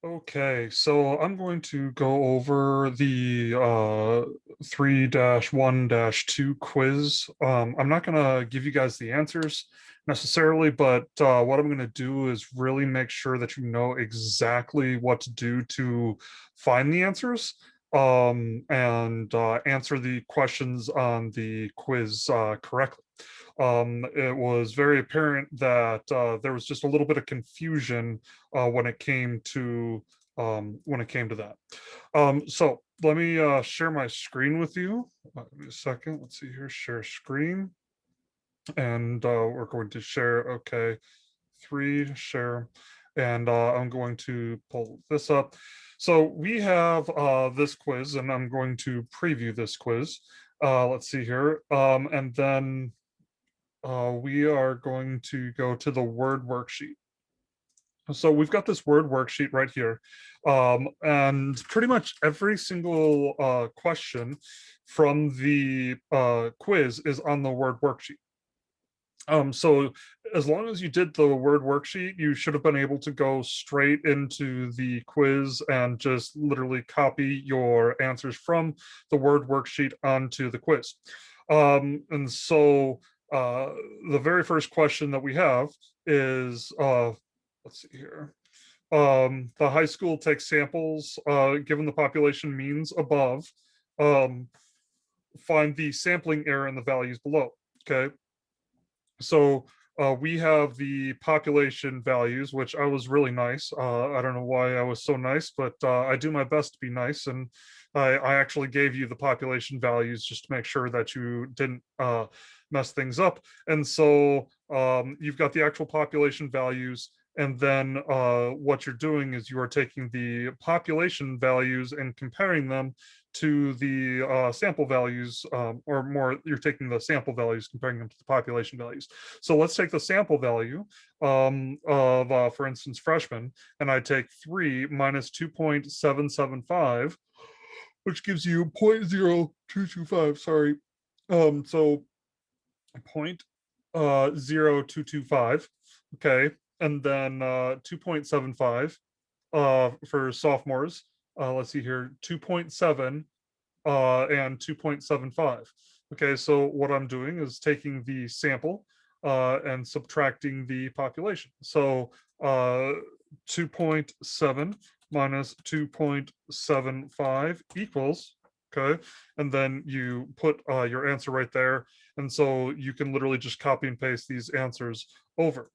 Okay, so I'm going to go over the 3-1-2 quiz. I'm not going to give you guys the answers necessarily, but what I'm going to do is really make sure that you know exactly what to do to find the answers and answer the questions on the quiz correctly. It was very apparent that there was just a little bit of confusion when it came to that. So let me share my screen with you. Give me a second. Let's see here. Share screen, and we're going to share. Okay, three share, and I'm going to pull this up. So we have this quiz, and I'm going to preview this quiz. Let's see here, and then we are going to go to the Word worksheet. So we've got this Word worksheet right here. And pretty much every single question from the quiz is on the Word worksheet. So as long as you did the Word worksheet, you should have been able to go straight into the quiz and just literally copy your answers from the Word worksheet onto the quiz. And so uh, the very first question that we have is, let's see here. The high school takes samples given the population means above. Um, find the sampling error in the values below. Okay, so we have the population values, which I was really nice. I don't know why I was so nice, but I do my best to be nice. And I actually gave you the population values just to make sure that you didn't mess things up. And so you've got the actual population values. And then what you're doing is you are taking the population values and comparing them to the sample values, or more, you're taking the sample values, comparing them to the population values. So let's take the sample value of, for instance, freshmen, and I take 3 minus 2.775, which gives you 0.0225, sorry. So 0.0225, okay, and then 2.75 for sophomores. Let's see here, 2.7 and 2.75. Okay, so what I'm doing is taking the sample and subtracting the population. So 2.7 minus 2.75 equals, okay, and then you put your answer right there. And so you can literally just copy and paste these answers over.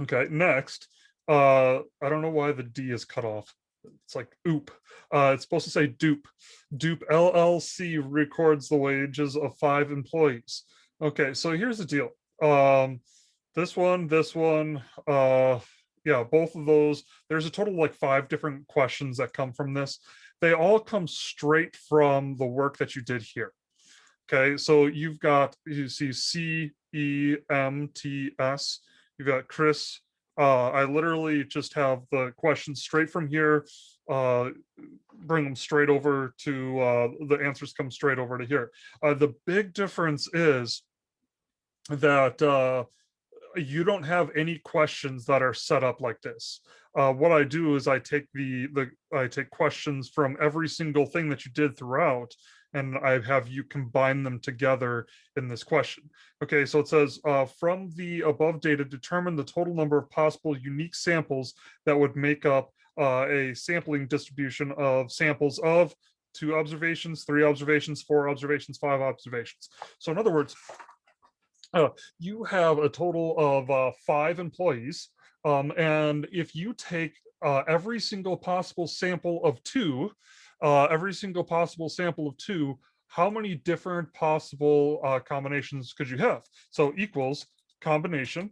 Okay, next, I don't know why the D is cut off. It's like oop. It's supposed to say dupe. Dupe LLC records the wages of 5 employees. Okay, so here's the deal. This one, yeah, both of those. There's a total of like 5 different questions that come from this. They all come straight from the work that you did here. Okay, so you see CEMTS. You've got Chris. I literally just have the questions straight from here, uh, bring them straight over to the answers come straight over to here. The big difference is that you don't have any questions that are set up like this. What I do is I take I take questions from every single thing that you did throughout, and I have you combine them together in this question. Okay, so it says from the above data, determine the total number of possible unique samples that would make up a sampling distribution of samples of 2 observations, 3 observations, 4 observations, 5 observations. So in other words, you have a total of 5 employees. And if you take every single possible sample of 2, how many different possible combinations could you have? So equals combination.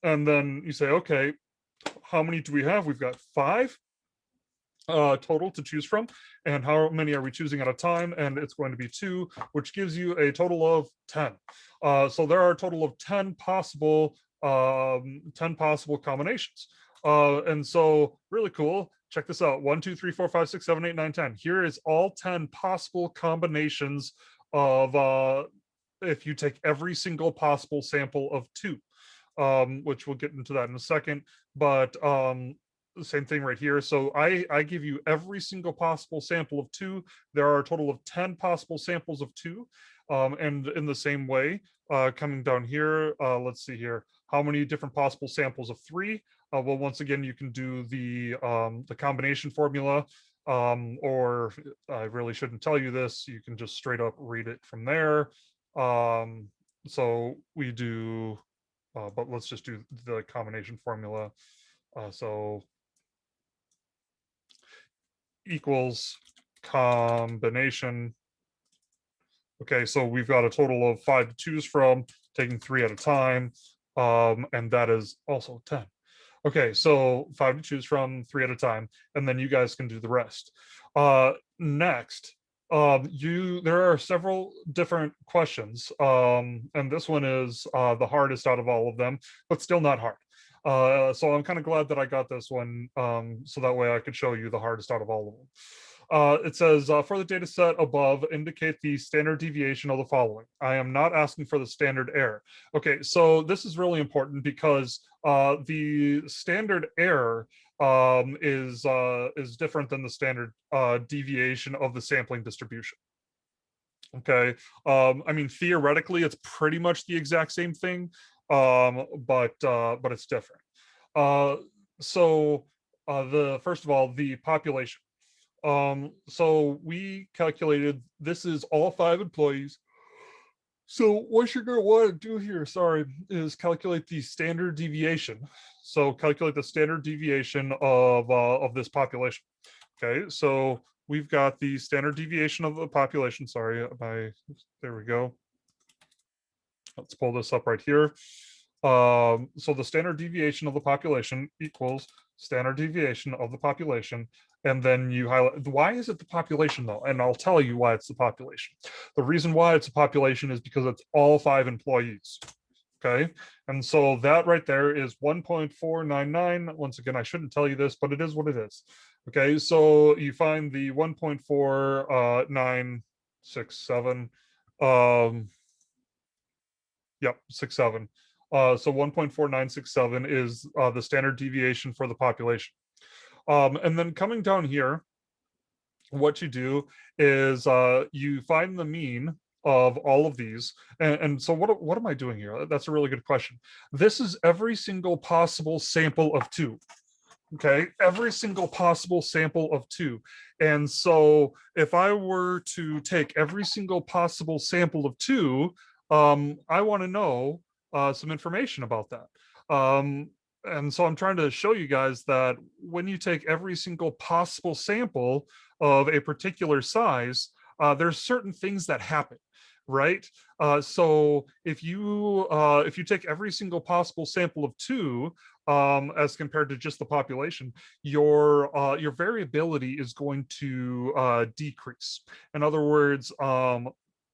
And then you say, okay, how many do we have? We've got 5 total to choose from, and how many are we choosing at a time? And it's going to be 2, which gives you a total of 10. So there are a total of 10 possible combinations. And so really cool. Check this out: 1, 2, 3, 4, 5, 6, 7, 8, 9, 10. Here is all 10 possible combinations of if you take every single possible sample of 2, which we'll get into that in a second. But same thing right here. So I give you every single possible sample of 2. There are a total of 10 possible samples of 2. And in the same way, coming down here, let's see here, how many different possible samples of 3? Well, once again, you can do the combination formula, or I really shouldn't tell you this. You can just straight up read it from there. So we do, but let's just do the combination formula. So equals combination. Okay, so we've got a total of 5 to choose from, taking 3 at a time, and that is also 10. Okay, so 5 to choose from, 3 at a time, and then you guys can do the rest. Next, there are several different questions, and this one is the hardest out of all of them, but still not hard. So I'm kind of glad that I got this one, so that way I could show you the hardest out of all of them. It says, for the data set above, indicate the standard deviation of the following. I am not asking for the standard error. Okay, so this is really important because the standard error is different than the standard deviation of the sampling distribution. Okay, I mean, theoretically, it's pretty much the exact same thing, but it's different. So the first of all, the population. So we calculated this is all 5 employees. So what you're going to want to do here, sorry, is calculate the standard deviation. So calculate the standard deviation of this population. Okay, so we've got the standard deviation of the population. Sorry, there we go. Let's pull this up right here. So the standard deviation of the population equals standard deviation of the population. And then you highlight, why is it the population though? And I'll tell you why it's the population. The reason why it's a population is because it's all 5 employees. Okay, and so that right there is 1.499. Once again, I shouldn't tell you this, but it is what it is. Okay, so you find the 1.4967. Yep, 67. So 1.4967 is the standard deviation for the population. And then coming down here, what you do is you find the mean of all of these. And so what am I doing here? That's a really good question. This is every single possible sample of 2. Okay, every single possible sample of 2. And so if I were to take every single possible sample of 2, I want to know some information about that. And so I'm trying to show you guys that when you take every single possible sample of a particular size, there's certain things that happen, right? So if you take every single possible sample of 2, as compared to just the population, your variability is going to decrease. In other words,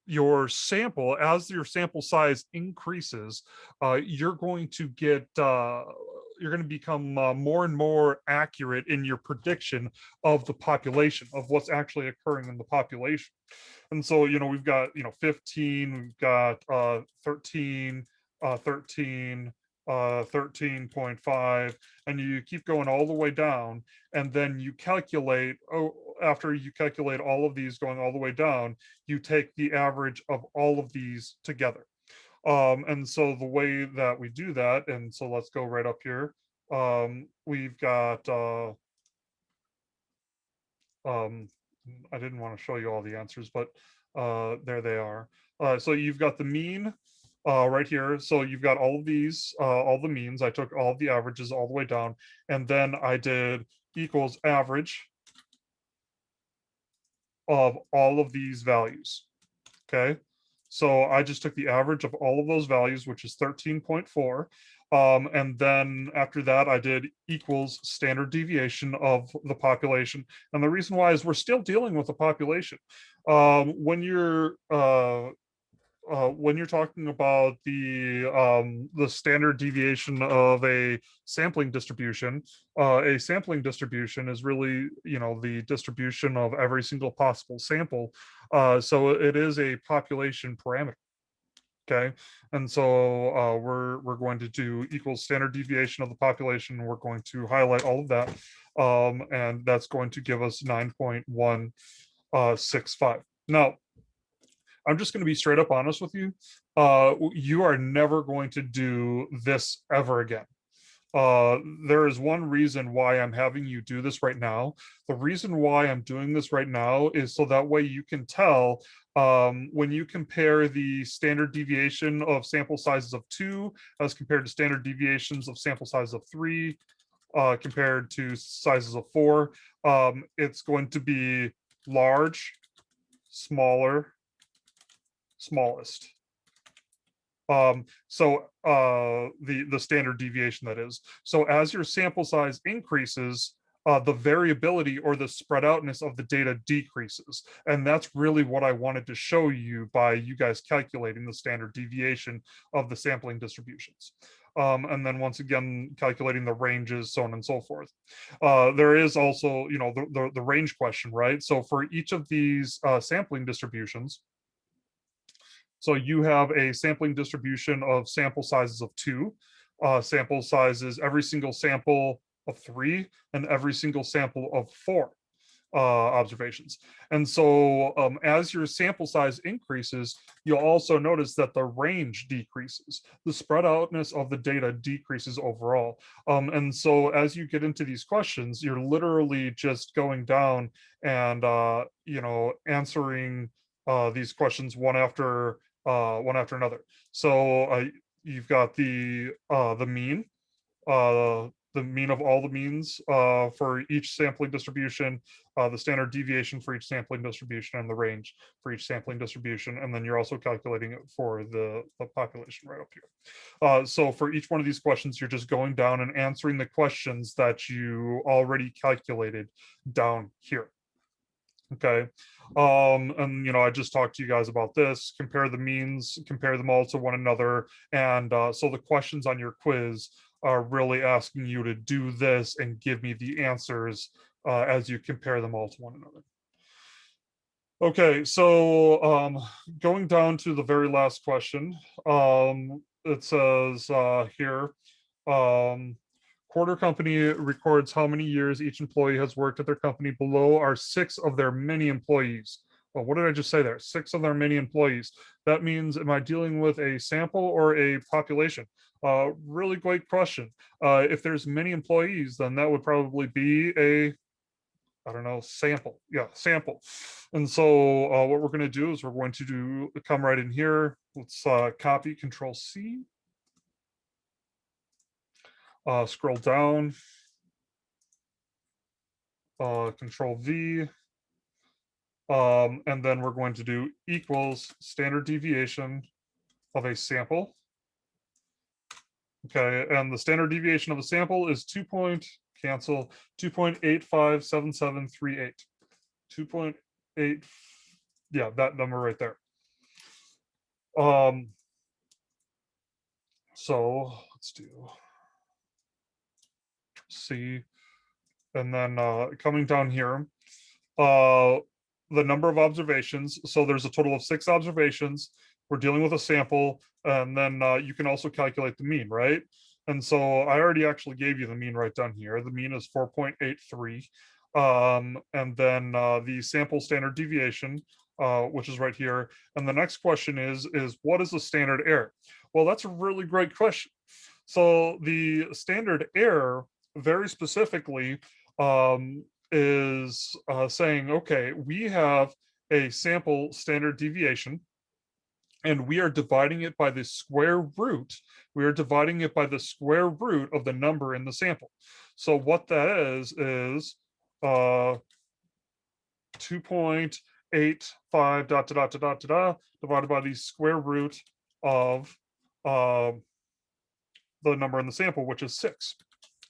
your sample, as your sample size increases, you're going to get you're going to become more and more accurate in your prediction of the population, of what's actually occurring in the population. And so, we've got, 15, we've got 13, 13, 13.5, and you keep going all the way down, and then you calculate, after you calculate all of these going all the way down, you take the average of all of these together. And so the way that we do that, and so let's go right up here. We've got, I didn't want to show you all the answers, but there they are. So you've got the mean right here. So you've got all of these, all the means. I took all of the averages all the way down, and then I did equals average of all of these values. Okay. So I just took the average of all of those values, which is 13.4. And then after that, I did equals standard deviation of the population. And the reason why is we're still dealing with the population. When you're talking about the standard deviation of a sampling distribution is really, the distribution of every single possible sample. So it is a population parameter. Okay, and so we're going to do equals standard deviation of the population. We're going to highlight all of that, and that's going to give us 9.165. Now, I'm just going to be straight up honest with you. You are never going to do this ever again. Uh, there is one reason why I'm having you do this right now. The reason why I'm doing this right now is so that way you can tell when you compare the standard deviation of sample sizes of 2 as compared to standard deviations of sample size of 3 compared to sizes of 4, it's going to be large, smaller, smallest. The standard deviation, that is. So as your sample size increases, the variability or the spread outness of the data decreases. And that's really what I wanted to show you by you guys calculating the standard deviation of the sampling distributions. And then once again, calculating the ranges, so on and so forth. There is also, the range question, right? So for each of these sampling distributions, so you have a sampling distribution of sample sizes of 2, sample sizes, every single sample of 3, and every single sample of 4 observations. And so as your sample size increases, you'll also notice that the range decreases. The spread outness of the data decreases overall. And so as you get into these questions, you're literally just going down and, answering these questions one after another. So you've got the mean, the mean of all the means for each sampling distribution, the standard deviation for each sampling distribution, and the range for each sampling distribution. And then you're also calculating it for the population right up here. So for each one of these questions, you're just going down and answering the questions that you already calculated down here. Okay. And I just talked to you guys about this, compare the means, compare them all to one another. And so the questions on your quiz are really asking you to do this and give me the answers as you compare them all to one another. Okay, so going down to the very last question, it says here, Quarter company records how many years each employee has worked at their company. Below are 6 of their many employees. Well, what did I just say there? 6 of their many employees. That means, am I dealing with a sample or a population? Really great question. If there's many employees, then that would probably be a, I don't know, sample. Yeah, sample. And so what we're going to do is we're going to come right in here. Let's copy, Control C. Scroll down. Control V. And then we're going to do equals standard deviation of a sample. Okay, and the standard deviation of a sample is 2.857738. 2.8, yeah, that number right there. So let's do C, and then coming down here, the number of observations. So there's a total of 6 observations. We're dealing with a sample, and then you can also calculate the mean, right? And so I already actually gave you the mean right down here. The mean is 4.83. And then the sample standard deviation, which is right here. And the next question is what is the standard error? Well, that's a really great question. So the standard error, very specifically, is saying, okay, we have a sample standard deviation, and we are dividing it by the square root. We are dividing it by the square root of the number in the sample. So what that is 2.85 divided by the square root of the number in the sample, which is 6.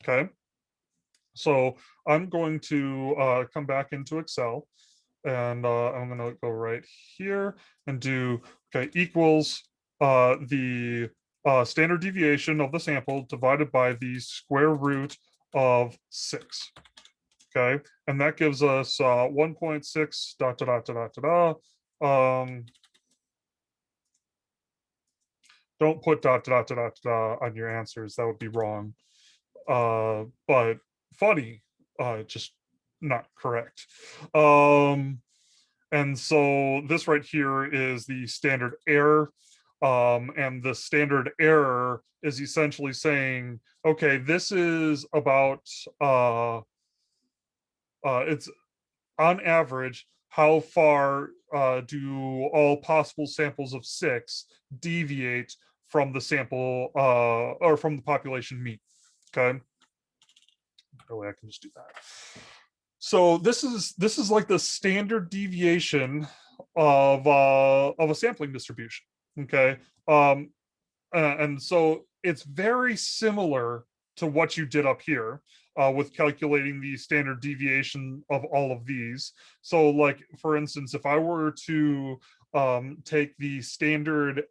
Okay. So I'm going to come back into Excel, and I'm going to go right here and do, okay, equals the standard deviation of the sample divided by the square root of 6. Okay, and that gives us 1.6 . Don't put dot dot dot dot dot on your answers. That would be wrong. But funny, just not correct. And so this right here is the standard error. And the standard error is essentially saying, okay, this is about it's on average, how far do all possible samples of 6 deviate from the sample or from the population mean? Okay. Oh, I can just do that. So this is like the standard deviation of a sampling distribution. Okay. And so it's very similar to what you did up here with calculating the standard deviation of all of these. So, like for instance, if I were to take the standard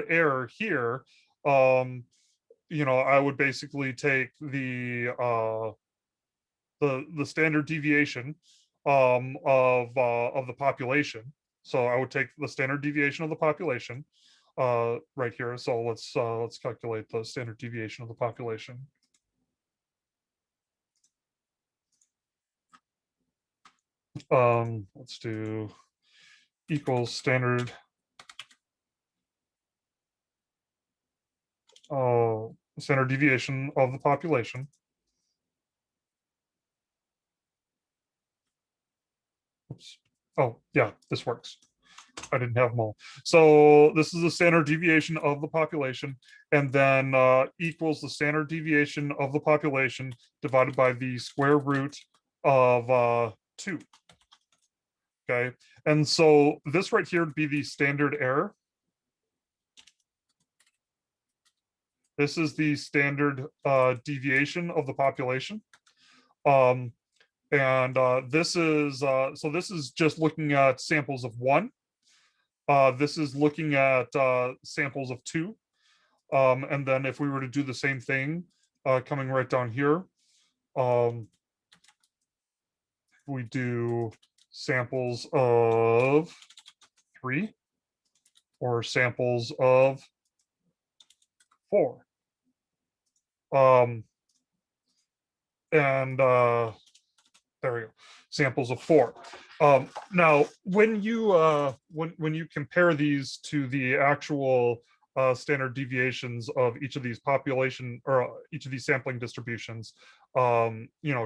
error here, I would basically take the standard deviation of the population. So I would take the standard deviation of the population right here. So let's calculate the standard deviation of the population. Let's do equals standard standard deviation of the population. Oops. Oh, yeah, this works. I didn't have them all. So this is the standard deviation of the population, and then equals the standard deviation of the population divided by the square root of 2. Okay, and so this right here would be the standard error. This is the standard deviation of the population. And this is so this is just looking at samples of 1. This is looking at samples of 2. And then if we were to do the same thing, coming right down here, we do samples of 3 or samples of 4. And there we go, samples of 4. Now, when you compare these to the actual standard deviations of each of these population or each of these sampling distributions,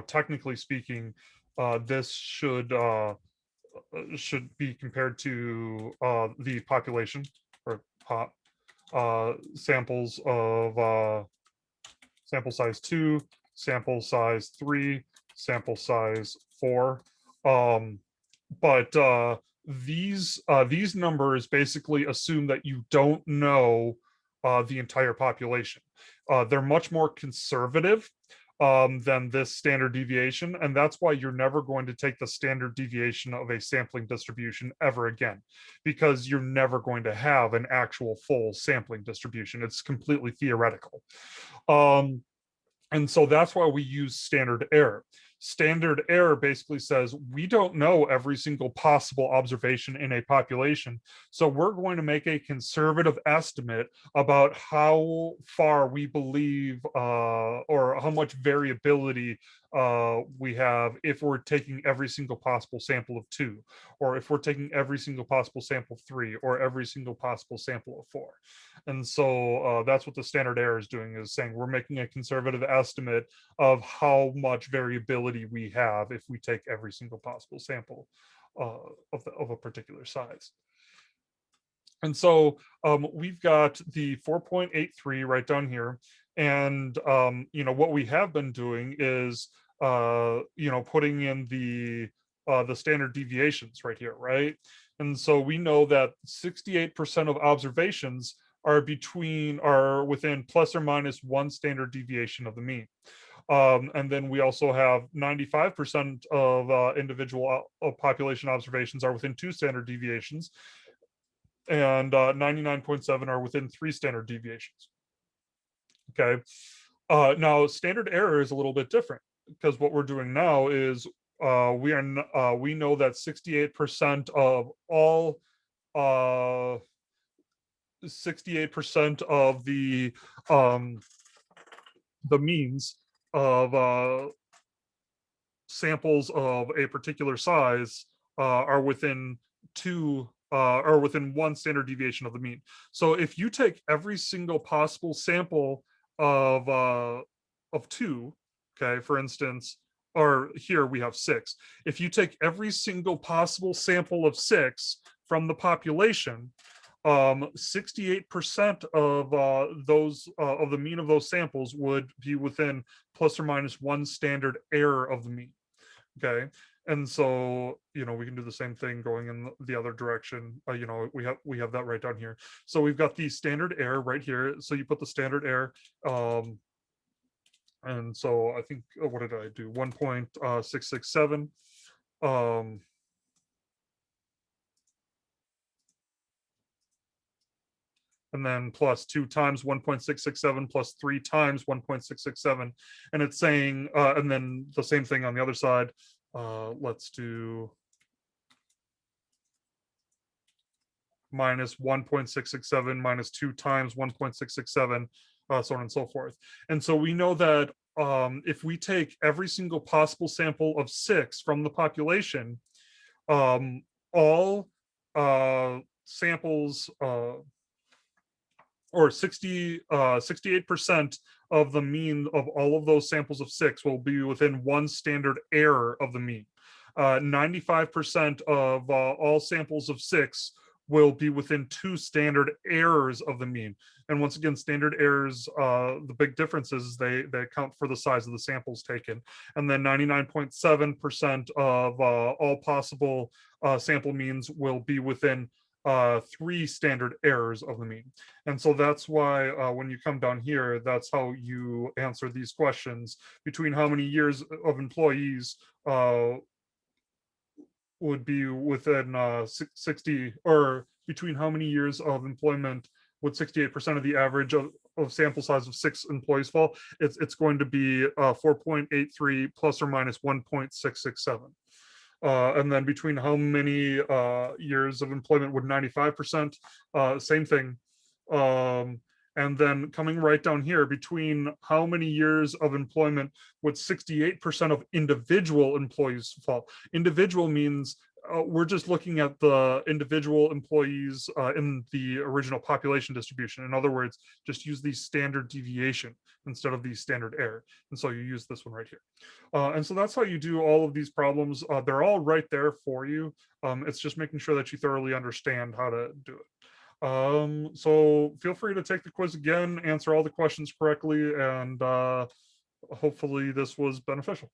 technically speaking, this should be compared to the population or pop samples of sample size 2, sample size 3, sample size 4. But these numbers basically assume that you don't know the entire population. They're much more conservative than this standard deviation, and that's why you're never going to take the standard deviation of a sampling distribution ever again, because you're never going to have an actual full sampling distribution. It's completely theoretical. And so that's why we use standard error. Standard error basically says we don't know every single possible observation in a population. So we're going to make a conservative estimate about how far we believe or how much variability we have if we're taking every single possible sample of 2, or if we're taking every single possible sample of 3, or every single possible sample of 4. And so that's what the standard error is doing, is saying we're making a conservative estimate of how much variability we have if we take every single possible sample of a particular size. And so we've got the 4.83 right down here. And, what we have been doing is, putting in the standard deviations right here, right? And so we know that 68% of observations are within plus or minus 1 standard deviation of the mean. And then we also have 95% of individual population observations are within 2 standard deviations, and 99.7 are within 3 standard deviations. Okay. Now, standard error is a little bit different, because what we're doing now is we know that 68% of all 68% of the means of samples of a particular size are within or within one standard deviation of the mean. So if you take every single possible sample of two, okay, for instance, or here we have six. If you take every single possible sample of six from the population, 68% of the mean of those samples would be within plus or minus one standard error of the mean. Okay. And so, we can do the same thing going in the other direction. We have that right down here. So we've got the standard error right here. So you put the standard error, and so I think, what did I do? 1.667. And then plus 2 times 1.667 plus 3 times 1.667. And it's saying, and then the same thing on the other side. Let's do minus 1.667 minus 2 times 1.667, so on and so forth. And so we know that if we take every single possible sample of 6 from the population, all samples, or 68% of the mean of all of those samples of 6 will be within one standard error of the mean. 95% of all samples of 6 will be within 2 standard errors of the mean. And once again, standard errors, the big difference is they account for the size of the samples taken. And then 99.7% of all possible sample means will be within 3 standard errors of the mean. And so that's why when you come down here, that's how you answer these questions between how many years of employees would be within 60, or between how many years of employment would 68% of the average of sample size of 6 employees fall. It's going to be 4.83 plus or minus 1.667. And then between how many years of employment would 95%, same thing. And then coming right down here, between how many years of employment would 68% of individual employees fall? Individual means we're just looking at the individual employees in the original population distribution. In other words, just use the standard deviation instead of the standard error. And so you use this one right here. And so that's how you do all of these problems. They're all right there for you. It's just making sure that you thoroughly understand how to do it. So feel free to take the quiz again, answer all the questions correctly, and hopefully this was beneficial.